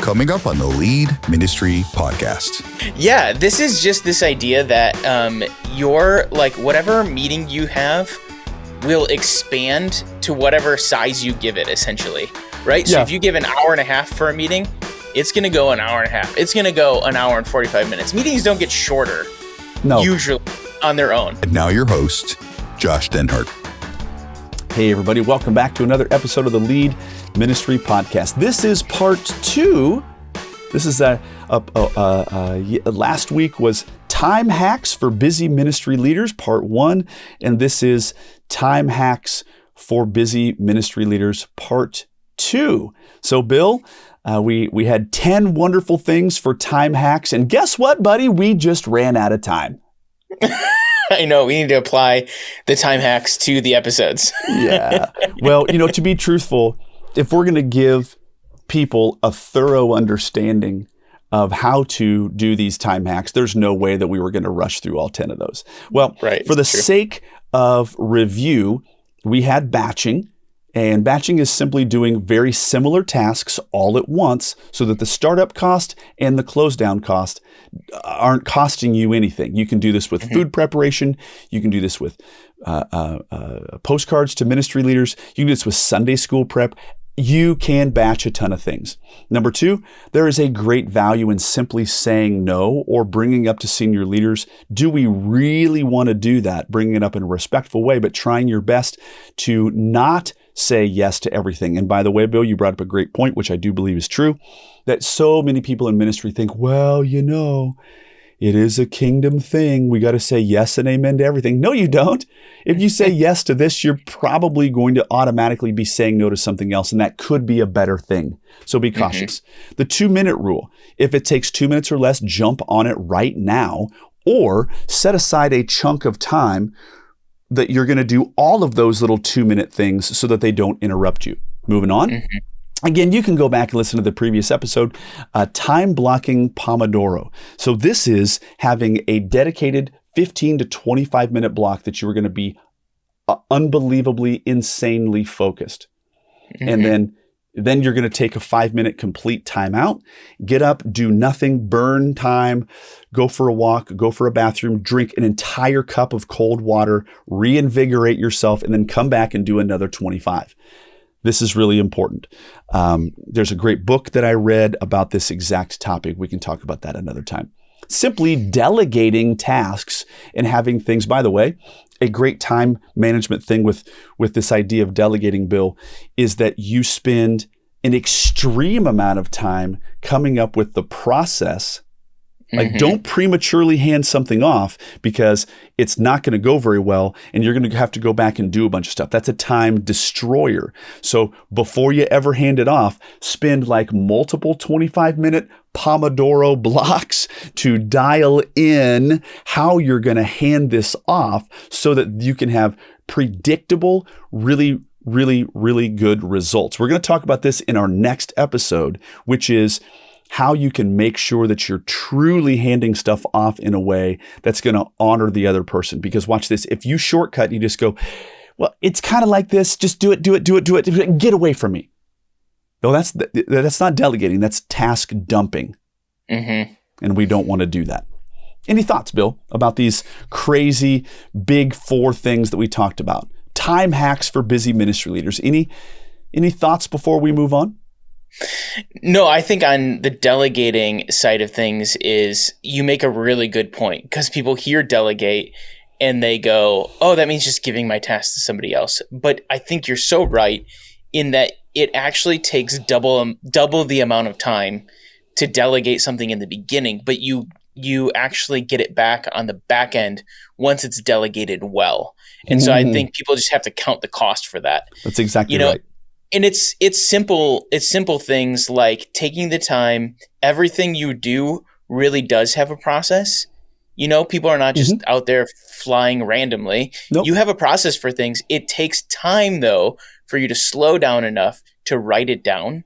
coming up on the Lead Ministry Podcast. Yeah, this is just this idea that your, whatever meeting you have will expand to whatever size you give it, essentially, right? So if you give an hour and a half for a meeting, it's going to go an hour and a half. It's going to go an hour and 45 minutes. Meetings don't get shorter, usually, on their own. And now your host, Josh Denhart. Hey, everybody. Welcome back to another episode of the Lead Ministry Podcast. This is part 2. This is last week was Time Hacks for Busy Ministry Leaders, part 1. And this is Time Hacks for Busy Ministry Leaders, part 2. So, Bill, we had 10 wonderful things for time hacks. And guess what, buddy? We just ran out of time. I know, we need to apply the time hacks to the episodes. Yeah. Well, to be truthful, if we're going to give people a thorough understanding of how to do these time hacks, there's no way that we were going to rush through all 10 of those. Well, for the sake of review, we had batching. And batching is simply doing very similar tasks all at once so that the startup cost and the close down cost aren't costing you anything. You can do this with food preparation. You can do this with postcards to ministry leaders. You can do this with Sunday school prep. You can batch a ton of things. Number 2, there is a great value in simply saying no or bringing up to senior leaders. Do we really want to do that? Bringing it up in a respectful way, but trying your best to not say yes to everything. And by the way, Bill, you brought up a great point, which I do believe is true, that so many people in ministry think, well, it is a kingdom thing. We got to say yes and amen to everything. No, you don't. If you say yes to this, you're probably going to automatically be saying no to something else, and that could be a better thing. So be cautious. The 2-minute rule. If it takes 2 minutes or less, jump on it right now, or set aside a chunk of time that you're going to do all of those little 2-minute things so that they don't interrupt you. Moving on. Again, you can go back and listen to the previous episode, time blocking Pomodoro. So this is having a dedicated 15 to 25 minute block that you are going to be unbelievably, insanely focused. And then you're going to take a 5-minute complete timeout, get up, do nothing, burn time, go for a walk, go for a bathroom, drink an entire cup of cold water, reinvigorate yourself, and then come back and do another 25. This is really important. There's a great book that I read about this exact topic. We can talk about that another time. Simply delegating tasks and having things, by the way, a great time management thing with this idea of delegating, Bill, is that you spend an extreme amount of time coming up with the process. Don't prematurely hand something off because it's not going to go very well and you're going to have to go back and do a bunch of stuff. That's a time destroyer. So before you ever hand it off, spend multiple 25-minute Pomodoro blocks to dial in how you're going to hand this off so that you can have predictable, really, really, really good results. We're going to talk about this in our next episode, which is how you can make sure that you're truly handing stuff off in a way that's going to honor the other person. Because watch this, if you shortcut, you just go, well, it's kind of like this, just do it, get away from me. No, that's not delegating, that's task dumping. And we don't want to do that. Any thoughts, Bill, about these crazy big 4 things that we talked about? Time hacks for busy ministry leaders. Any thoughts before we move on? No, I think on the delegating side of things is you make a really good point because people hear delegate and they go, oh, that means just giving my task to somebody else. But I think you're so right in that it actually takes double the amount of time to delegate something in the beginning, but you actually get it back on the back end once it's delegated well. And so I think people just have to count the cost for that. That's exactly right. And it's simple things like taking the time. Everything you do really does have a process. People are not just out there flying randomly. Nope. You have a process for things. It takes time, though, for you to slow down enough to write it down,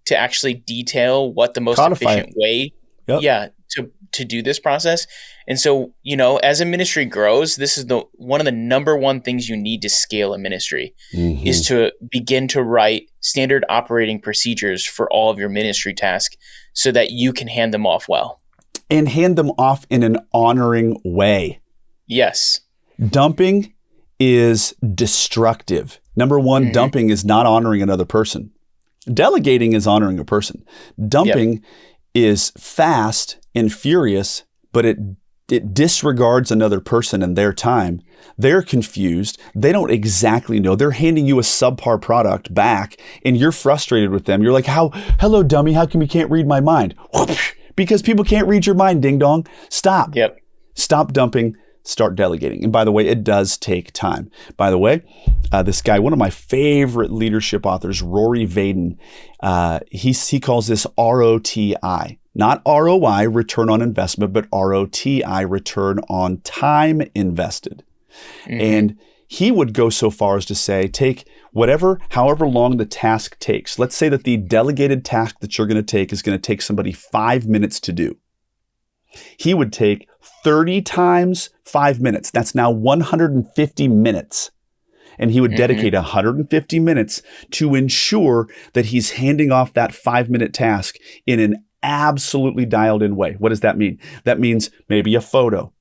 to actually detail what the most efficient way. to do this process. And so, as a ministry grows, this is one of the number one things you need to scale a ministry is to begin to write standard operating procedures for all of your ministry tasks so that you can hand them off well. And hand them off in an honoring way. Yes. Dumping is destructive. Number one, dumping is not honoring another person. Delegating is honoring a person. Dumping is fast and furious, but it disregards another person and their time. They're confused. They don't exactly know. They're handing you a subpar product back and you're frustrated with them. You're like, hello, dummy. How come you can't read my mind? Because people can't read your mind, ding dong. Stop. Yep. Stop dumping. Start delegating. And by the way, it does take time. By the way, this guy, one of my favorite leadership authors, Rory Vaden, he calls this ROTI. Not ROI, return on investment, but ROTI, return on time invested. And he would go so far as to say, take however long the task takes. Let's say that the delegated task that you're going to take is going to take somebody 5 minutes to do. He would take 30 times 5 minutes. That's now 150 minutes. And he would dedicate 150 minutes to ensure that he's handing off that 5-minute task in an absolutely dialed in way. What does that mean? That means maybe a photo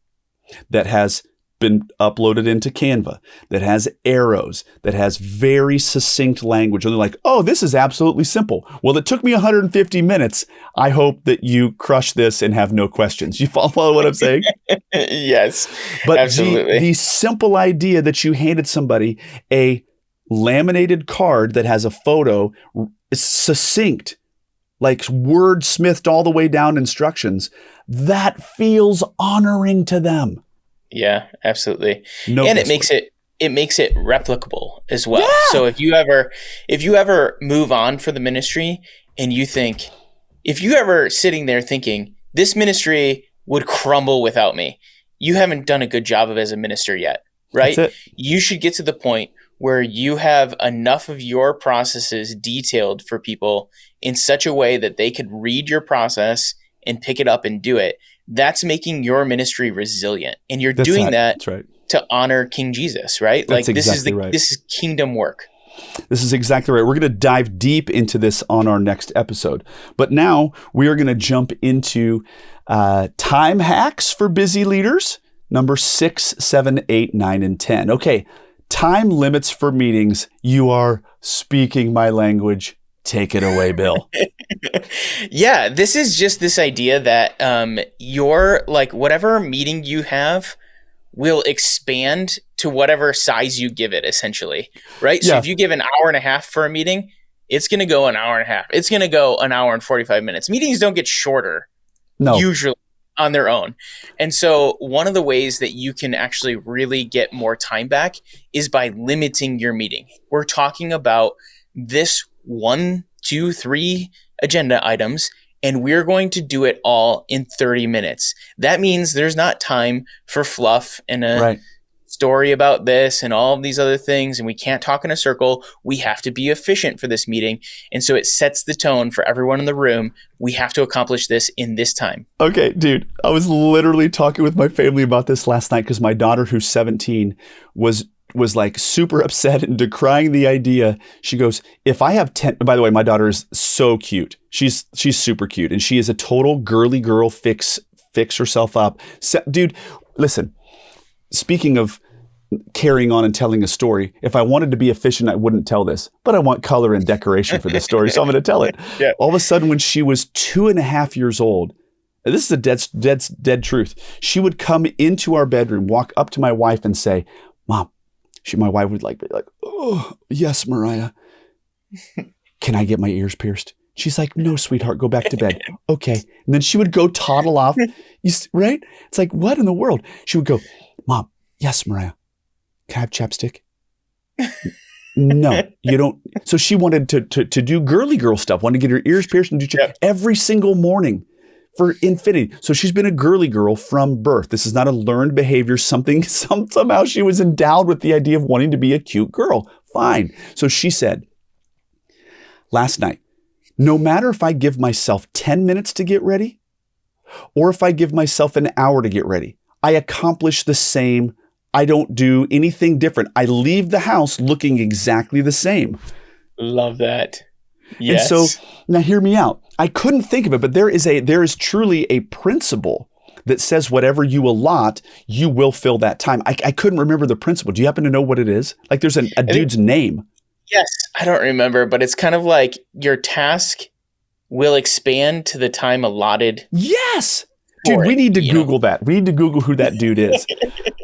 that has been uploaded into Canva, that has arrows, that has very succinct language. And they're like, oh, this is absolutely simple. Well, it took me 150 minutes. I hope that you crush this and have no questions. You follow what I'm saying? Yes, but absolutely. The simple idea that you handed somebody a laminated card that has a photo, succinct, like wordsmithed all the way down instructions, that feels honoring to them. Yeah, absolutely. No and guesswork. it makes it replicable as well. Yeah. So if you ever move on for the ministry and you think, if you ever sitting there thinking this ministry would crumble without me, you haven't done a good job of as a minister yet, right? That's it. You should get to the point where you have enough of your processes detailed for people in such a way that they could read your process and pick it up and do it. That's making your ministry resilient. And you're doing that to honor King Jesus, right? That's like exactly right. This is kingdom work. This is exactly right. We're going to dive deep into this on our next episode. But now we are going to jump into time hacks for busy leaders, number 6, 7, 8, 9, and 10. Okay, time limits for meetings. You are speaking my language. Take it away, Bill. Yeah, this is just this idea that your whatever meeting you have will expand to whatever size you give it, essentially, right? So if you give an hour and a half for a meeting, it's going to go an hour and a half. It's going to go an hour and 45 minutes. Meetings don't get shorter usually on their own. And so one of the ways that you can actually really get more time back is by limiting your meeting. We're talking about this 1, 2, 3 agenda items, and we're going to do it all in 30 minutes. That means there's not time for fluff and a story about this and all of these other things, and we can't talk in a circle. We have to be efficient for this meeting. And so it sets the tone for everyone in the room. We have to accomplish this in this time. Okay, dude, I was literally talking with my family about this last night because my daughter, who's 17, was like super upset and decrying the idea. She goes, if I have 10, by the way, my daughter is so cute. She's super cute. And she is a total girly girl, fix herself up. So, dude, listen, speaking of carrying on and telling a story, if I wanted to be efficient, I wouldn't tell this, but I want color and decoration for this story. So I'm going to tell it. Yeah. All of a sudden, when she was 2.5 years old, this is a dead truth. She would come into our bedroom, walk up to my wife and say, Mom, my wife would be like, oh, yes, Mariah. Can I get my ears pierced? She's like, no, sweetheart, go back to bed. Okay. And then she would go toddle off. Right? It's like, what in the world? She would go, Mom, yes, Mariah. Can I have chapstick? No, you don't. So she wanted to do girly girl stuff, wanted to get her ears pierced and do every single morning for infinity. So she's been a girly girl from birth. This is not a learned behavior. Somehow she was endowed with the idea of wanting to be a cute girl. Fine. So she said, last night, no matter if I give myself 10 minutes to get ready Or if I give myself an hour to get ready, I accomplish the same. I don't do anything different. I leave the house looking exactly the same. Love that. And so Yes. now hear me out. I couldn't think of it, but there is truly a principle that says whatever you allot, you will fill that time. I couldn't remember the principle. Do you happen to know what it is? Like there's a dude's name. Yes. I don't remember, but it's kind of like your task will expand to the time allotted. Yes. Dude, for we it, need to you know? Google that. We need to Google who that dude is.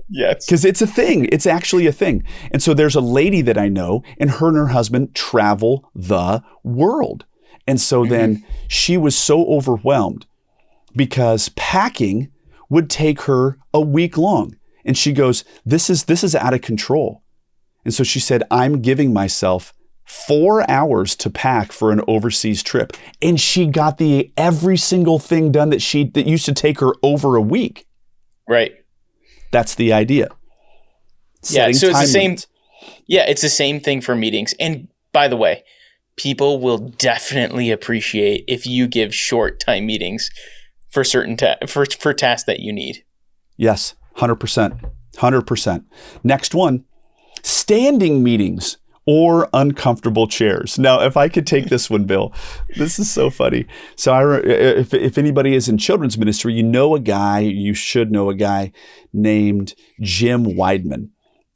Yes. Because it's a thing. It's actually a thing. And so there's a lady that I know, and her husband travel the world. And so then she was so overwhelmed because packing would take her a week long. And she goes, this is out of control. And so she said, I'm giving myself 4 hours to pack for an overseas trip. And she got every single thing done that used to take her over a week. Right. That's the idea. Yeah. So it's the same. Limits. Yeah. It's the same thing for meetings. And by the way, people will definitely appreciate if you give short time meetings for certain for tasks that you need. Yes. 100%. 100%. Next one, standing meetings or uncomfortable chairs. Now, if I could take this one, Bill, this is so funny. So if anybody is in children's ministry, you should know a guy named Jim Weidman.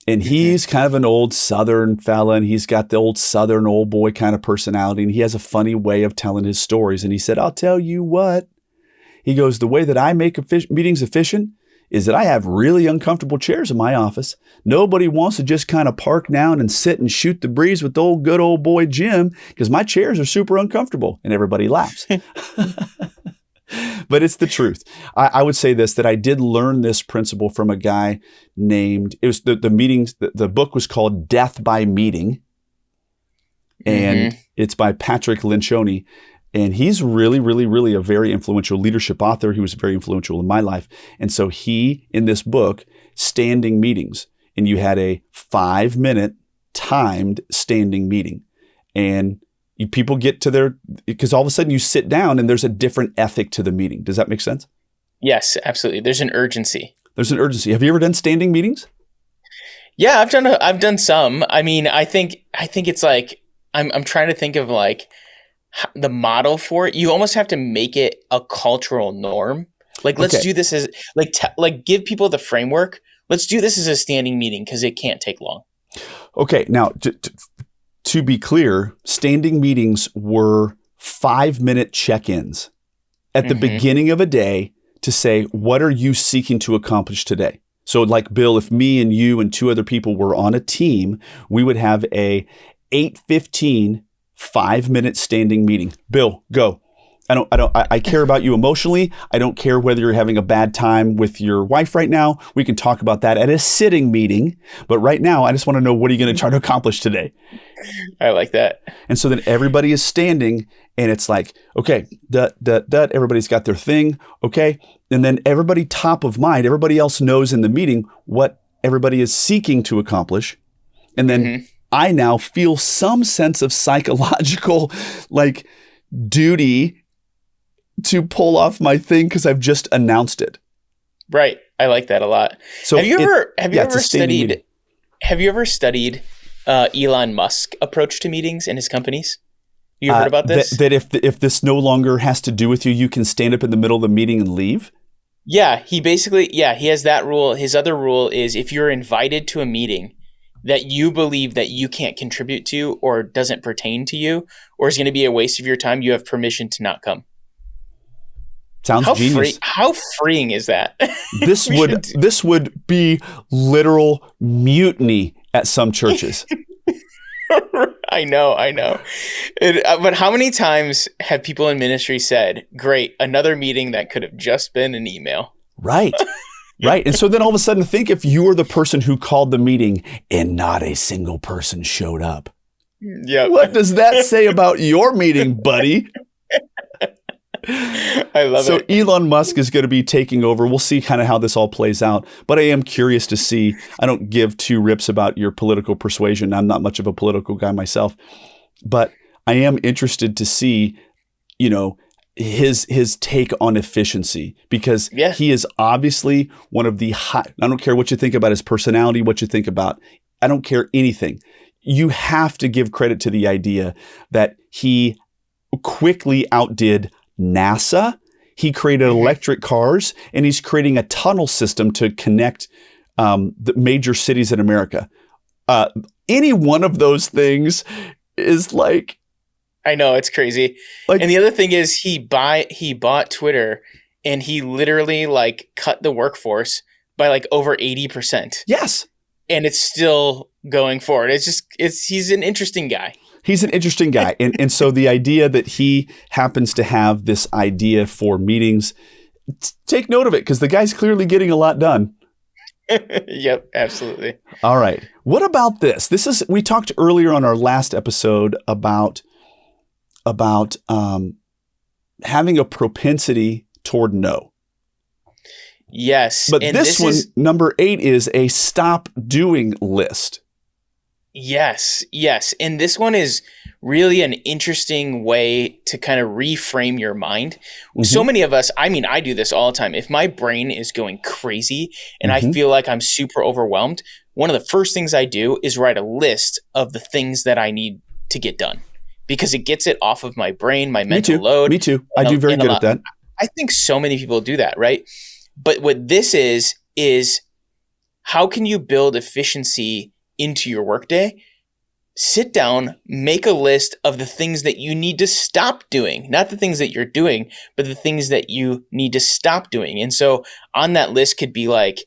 And he's kind of an old Southern fella, and he's got the old Southern old boy kind of personality, and he has a funny way of telling his stories. And he said, I'll tell you what. He goes, the way that I make meetings efficient is that I have really uncomfortable chairs in my office. Nobody wants to just kind of park down and sit and shoot the breeze with the good old boy Jim because my chairs are super uncomfortable. And everybody laughs. But it's the truth. I would say this, that I did learn this principle from a guy named, it was the meetings, the book was called Death by Meeting. And it's by Patrick Lencioni. And he's really, really, really a very influential leadership author. He was very influential in my life. And so he, in this book, standing meetings, and you had a 5-minute timed standing meeting. And people get to because all of a sudden you sit down and there's a different ethic to the meeting. Does that make sense? Yes, absolutely. There's an urgency. There's an urgency. Have you ever done standing meetings? Yeah, I've done some. I mean, I think it's like, I'm trying to think of like, the model for it. You almost have to make it a cultural norm. Like, let's do this as like give people the framework. Let's do this as a standing meeting because it can't take long. Okay. Now, to be clear, standing meetings were 5-minute check-ins at the beginning of a day to say, what are you seeking to accomplish today? So like Bill, if me and you and 2 other people were on a team, we would have a 8:15 5-minute standing meeting. Bill, go. I care about you emotionally. I don't care whether you're having a bad time with your wife right now. We can talk about that at a sitting meeting. But right now, I just want to know, what are you going to try to accomplish today? I like that. And so then everybody is standing and it's like, okay, everybody's got their thing. Okay. And then everybody top of mind, everybody else knows in the meeting what everybody is seeking to accomplish. And then I now feel some sense of psychological like duty to pull off my thing because I've just announced it. Right. I like that a lot. So have you ever studied Elon Musk approach to meetings in his companies? You heard about this? That if this no longer has to do with you, you can stand up in the middle of the meeting and leave? Yeah, he has that rule. His other rule is if you're invited to a meeting that you believe that you can't contribute to or doesn't pertain to you or is going to be a waste of your time, you have permission to not come. Sounds genius. How freeing is that? This would be literal mutiny at some churches. I know. But how many times have people in ministry said, great, another meeting that could have just been an email? Right. Right. And so then all of a sudden, think if you were the person who called the meeting and not a single person showed up. Yeah. What does that say about your meeting, buddy? I love it. So Elon Musk is going to be taking over. We'll see kind of how this all plays out. But I am curious to see. I don't give 2 rips about your political persuasion. I'm not much of a political guy myself. But I am interested to see, his take on efficiency, because he is obviously one of the high. I don't care what you think about his personality, what you think about. I don't care anything. You have to give credit to the idea that he quickly outdid NASA. He created electric cars, and he's creating a tunnel system to connect the major cities in America. Any one of those things is like, I know, it's crazy. Like, and the other thing is he bought Twitter, and he literally like cut the workforce by like over 80%. Yes. And it's still going forward. He's an interesting guy. He's an interesting guy. And so the idea that he happens to have this idea for meetings, take note of it, because the guy's clearly getting a lot done. Yep, absolutely. All right. What about this? We talked earlier on our last episode about having a propensity toward no. Yes. But this one, number 8, is a stop doing list. Yes. And this one is really an interesting way to kind of reframe your mind. So many of us, I mean, I do this all the time. If my brain is going crazy and I feel like I'm super overwhelmed, one of the first things I do is write a list of the things that I need to get done, because it gets it off of my brain, my mental load. Me too. I do very good at that. I think so many people do that, right? But what this is how can you build efficiency into your workday? Sit down, make a list of the things that you need to stop doing, not the things that you're doing, but the things that you need to stop doing. And so on that list could be like,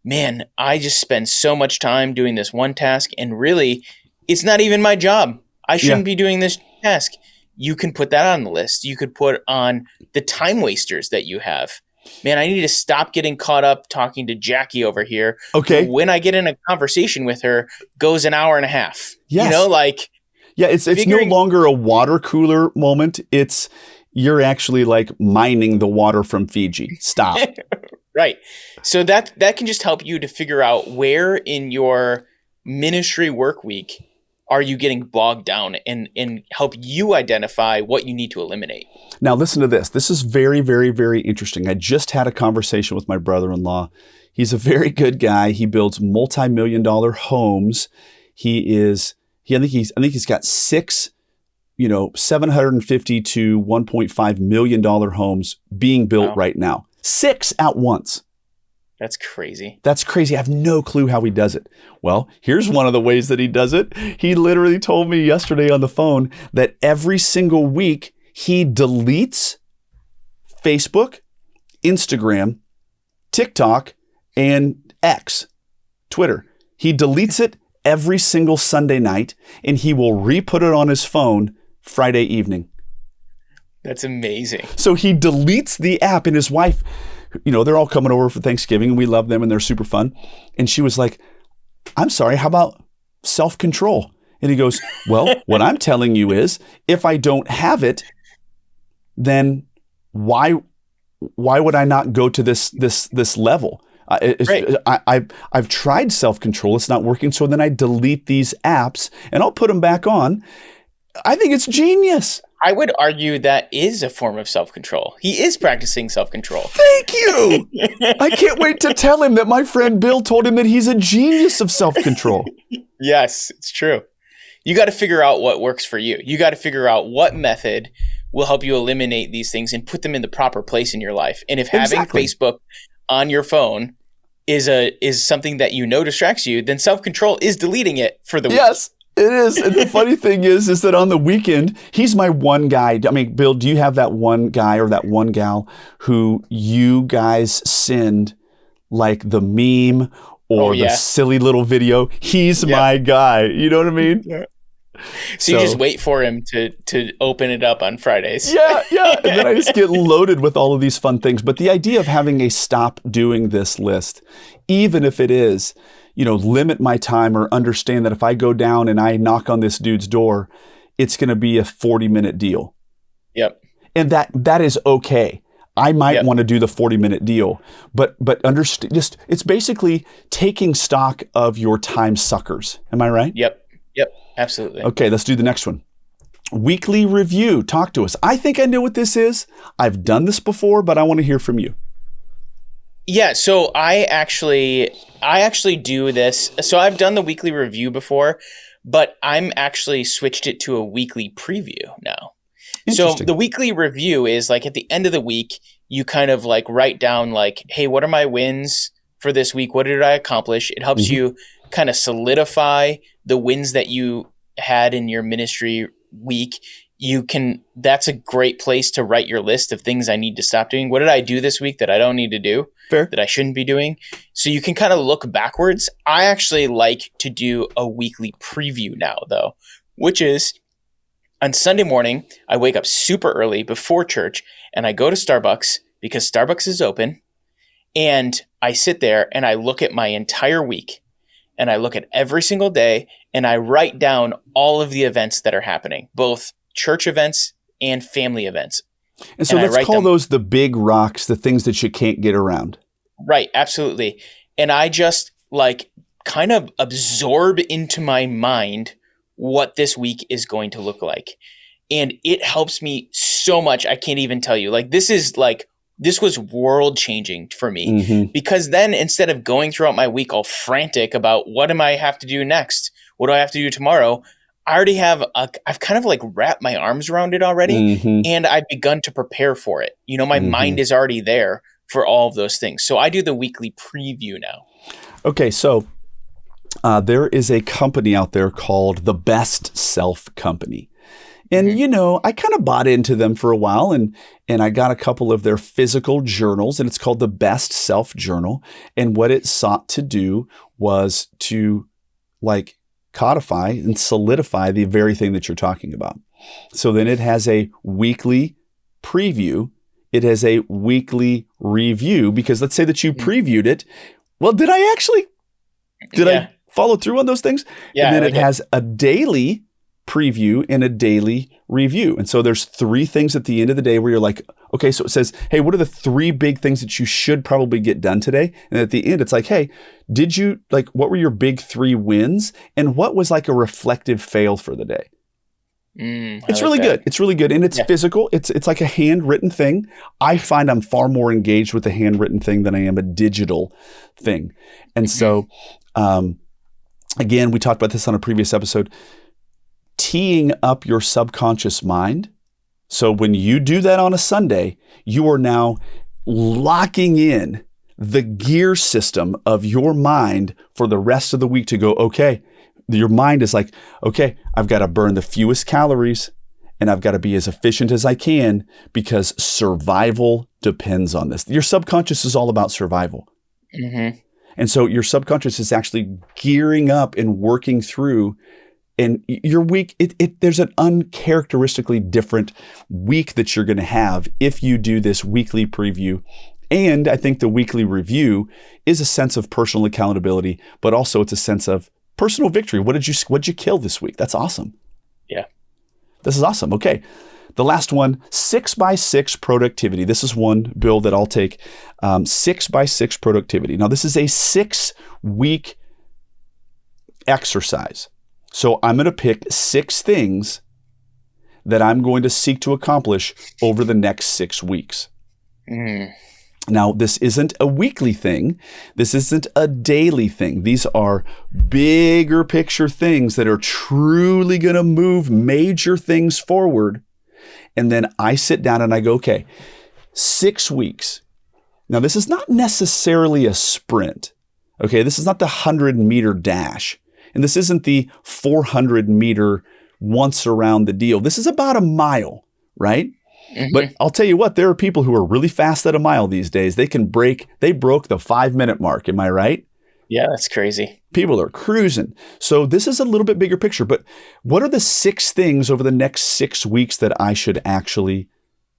man, I just spend so much time doing this one task, and really it's not even my job. I shouldn't be doing this task. You can put that on the list. You could put on the time wasters that you have. Man, I need to stop getting caught up talking to Jackie over here. Okay. When I get in a conversation with her, goes an hour and a half. Yes. You know, like. Yeah, it's no longer a water cooler moment. You're actually like mining the water from Fiji. Stop. Right. So that can just help you to figure out where in your ministry work week are you getting bogged down, and help you identify what you need to eliminate. Now, listen to this. This is very, very, very interesting. I just had a conversation with my brother-in-law. He's a very good guy. He builds multi-million-dollar homes. I think he's got 6, $750 to $1.5 million homes being built right now. 6 at once. That's crazy. That's crazy. I have no clue how he does it. Well, here's one of the ways that he does it. He literally told me yesterday on the phone that every single week he deletes Facebook, Instagram, TikTok, and X, Twitter. He deletes it every single Sunday night, and he will re-put it on his phone Friday evening. That's amazing. So he deletes the app, and his wife, they're all coming over for Thanksgiving, and we love them, and they're super fun. And she was like, I'm sorry, how about self-control? And he goes, well, what I'm telling you is, if I don't have it, then why would I not go to this level? Right. I've tried self-control. It's not working. So then I delete these apps, and I'll put them back on. I think it's genius. I would argue that is a form of self-control. He is practicing self-control. Thank you. I can't wait to tell him that my friend Bill told him that he's a genius of self-control. Yes, it's true. You got to figure out what works for you. You got to figure out what method will help you eliminate these things and put them in the proper place in your life. And if having Facebook on your phone is something that distracts you, then self-control is deleting it for the week. Yes. It is. And the funny thing is that on the weekend, he's my one guy. I mean, Bill, do you have that one guy or that one gal who you guys send like the meme or the silly little video? He's my guy. You know what I mean? Yeah. So you just wait for him to open it up on Fridays. Yeah. And then I just get loaded with all of these fun things. But the idea of having a stop doing this list, even if it is, limit my time, or understand that if I go down and I knock on this dude's door, it's going to be a 40-minute deal. Yep. And that is okay. I might want to do the 40-minute deal, but understand, it's basically taking stock of your time suckers. Am I right? Yep. Absolutely. Okay, let's do the next one. weekly review. Talk to us. I think I know what this is. I've done this before, but I want to hear from you. Yeah, so I actually do this. So I've done the weekly review before, but I'm actually switched it to a weekly preview now. So the weekly review is like at the end of the week, you kind of like write down like, hey, what are my wins for this week? What did I accomplish? It helps you kind of solidify the wins that you had in your ministry week. That's a great place to write your list of things I need to stop doing. What did I do this week that I don't need to do? Fair. That I shouldn't be doing? So you can kind of look backwards. I actually like to do a weekly preview now though, which is on Sunday morning, I wake up super early before church and I go to Starbucks because Starbucks is open, and I sit there and I look at my entire week and I look at every single day and I write down all of the events that are happening, both church events and family events. And so let's call those the big rocks, the things that you can't get around. Right, absolutely. And I just like kind of absorb into my mind what this week is going to look like. And it helps me so much. I can't even tell you. Like this was world changing for me because then instead of going throughout my week all frantic about what am I have to do next? What do I have to do tomorrow? I already I've kind of like wrapped my arms around it already, and I've begun to prepare for it. You know, my mind is already there for all of those things. So I do the weekly preview now. Okay. So there is a company out there called the Best Self Company. And, you know, I kind of bought into them for a while and I got a couple of their physical journals, and it's called the Best Self Journal. And what it sought to do was to like codify and solidify the very thing that you're talking about. So then it has a weekly preview. It has a weekly review, because let's say that you previewed it. Well, did I actually? Did I follow through on those things? Yeah. And then it has a daily preview and a daily review. And so there's 3 things at the end of the day where you're like, okay, so it says, hey, what are the 3 big things that you should probably get done today? And at the end, it's like, hey, what were your big 3 wins? And what was like a reflective fail for the day? It's really good. It's really good. And it's physical. It's like a handwritten thing. I find I'm far more engaged with a handwritten thing than I am a digital thing. And so, again, we talked about this on a previous episode, teeing up your subconscious mind. So when you do that on a Sunday, you are now locking in the gear system of your mind for the rest of the week to go, okay, your mind is like, okay, I've got to burn the fewest calories and I've got to be as efficient as I can because survival depends on this. Your subconscious is all about survival. And so your subconscious is actually gearing up and working through. And your week, there's an uncharacteristically different week that you're going to have if you do this weekly preview. And I think the weekly review is a sense of personal accountability, but also it's a sense of personal victory. What'd you kill this week? That's awesome. Yeah. This is awesome. Okay. The last one, 6x6 productivity. This is one, Bill, that I'll take. 6x6 productivity. Now, this is a 6-week exercise. So I'm going to pick 6 things that I'm going to seek to accomplish over the next 6 weeks. Now, this isn't a weekly thing. This isn't a daily thing. These are bigger picture things that are truly going to move major things forward. And then I sit down and I go, okay, 6 weeks. Now, this is not necessarily a sprint. Okay, this is not the 100-meter dash. And this isn't the 400-meter once around the deal. This is about a mile, right? But I'll tell you what, there are people who are really fast at a mile these days. They broke the 5-minute mark. Am I right? Yeah, that's crazy. People are cruising. So this is a little bit bigger picture, but what are the 6 things over the next 6 weeks that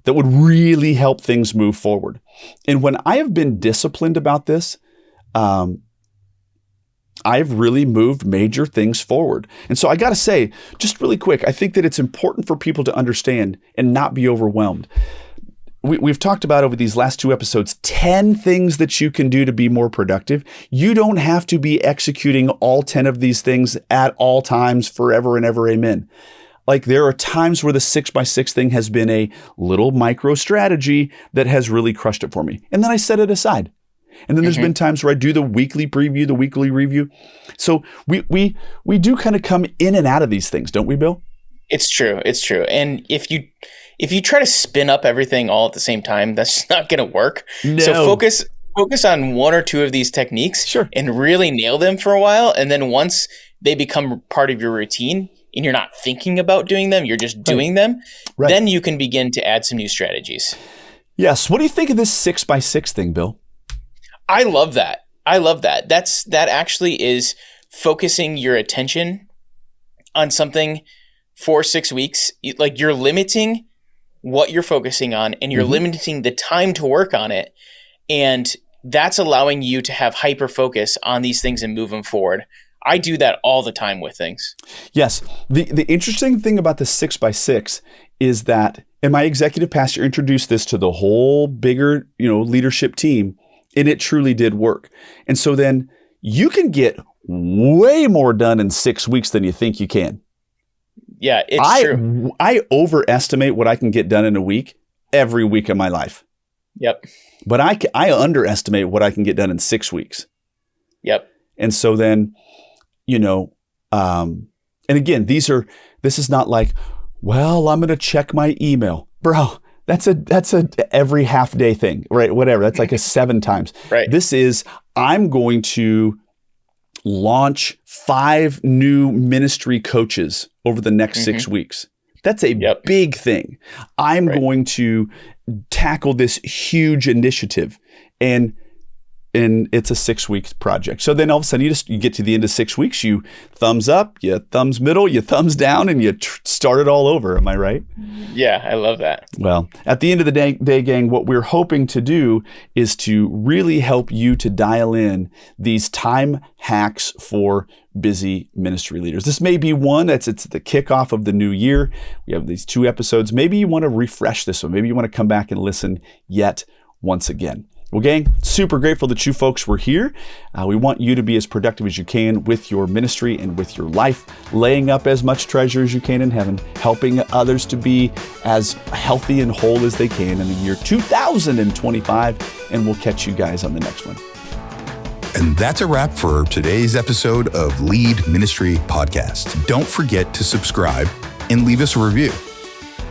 that would really help things move forward? And when I have been disciplined about this, I've really moved major things forward. And so I got to say, just really quick, I think that it's important for people to understand and not be overwhelmed. We've talked about over these last 2 episodes, 10 things that you can do to be more productive. You don't have to be executing all 10 of these things at all times, forever and ever. Amen. like there are times where the 6x6 thing has been a little micro strategy that has really crushed it for me. And then I set it aside. And then there's been times where I do the weekly preview, the weekly review. So we do kind of come in and out of these things, don't we, Bill? It's true. And if you try to spin up everything all at the same time, that's just not going to work. No. So focus on one or two of these techniques, Sure, and really nail them for a while. And then once they become part of your routine and you're not thinking about doing them, you're just doing them, then you can begin to add some new strategies. Yes. What do you think of this 6x6 thing, Bill? I love that. That actually is focusing your attention on something for 6 weeks. Like, you're limiting what you're focusing on, and you're limiting the time to work on it. And that's allowing you to have hyper focus on these things and move them forward. I do that all the time with things. Yes. The interesting thing about the 6x6 is that, and my executive pastor introduced this to the whole bigger, leadership team, and it truly did work. And so then you can get way more done in 6 weeks than you think you can. Yeah, it's true. I overestimate what I can get done in a week every week of my life. Yep. But I underestimate what I can get done in 6 weeks. Yep. And so then, and again, this is not like, well, I'm going to check my email. Bro, that's a every half day thing, right? Whatever. That's like a 7 times. Right. This is, I'm going to launch 5 new ministry coaches over the next 6 weeks. That's a big thing. I'm going to tackle this huge initiative, and it's a 6-week project. So then all of a sudden you get to the end of 6 weeks, you thumbs up, you thumbs middle, you thumbs down, and you start it all over. Am I right? Yeah, I love that. Well, at the end of the day, gang, what we're hoping to do is to really help you to dial in these time hacks for busy ministry leaders. This may be one it's the kickoff of the new year. We have these 2 episodes. Maybe you want to refresh this one. Maybe you want to come back and listen yet once again. Well, gang, super grateful that you folks were here. We want you to be as productive as you can with your ministry and with your life, laying up as much treasure as you can in heaven, helping others to be as healthy and whole as they can in the year 2025. And we'll catch you guys on the next one. And that's a wrap for today's episode of Lead Ministry Podcast. Don't forget to subscribe and leave us a review.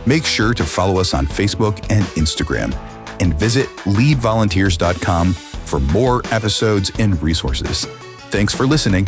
Make sure to follow us on Facebook and Instagram, and visit leadvolunteers.com for more episodes and resources. Thanks for listening,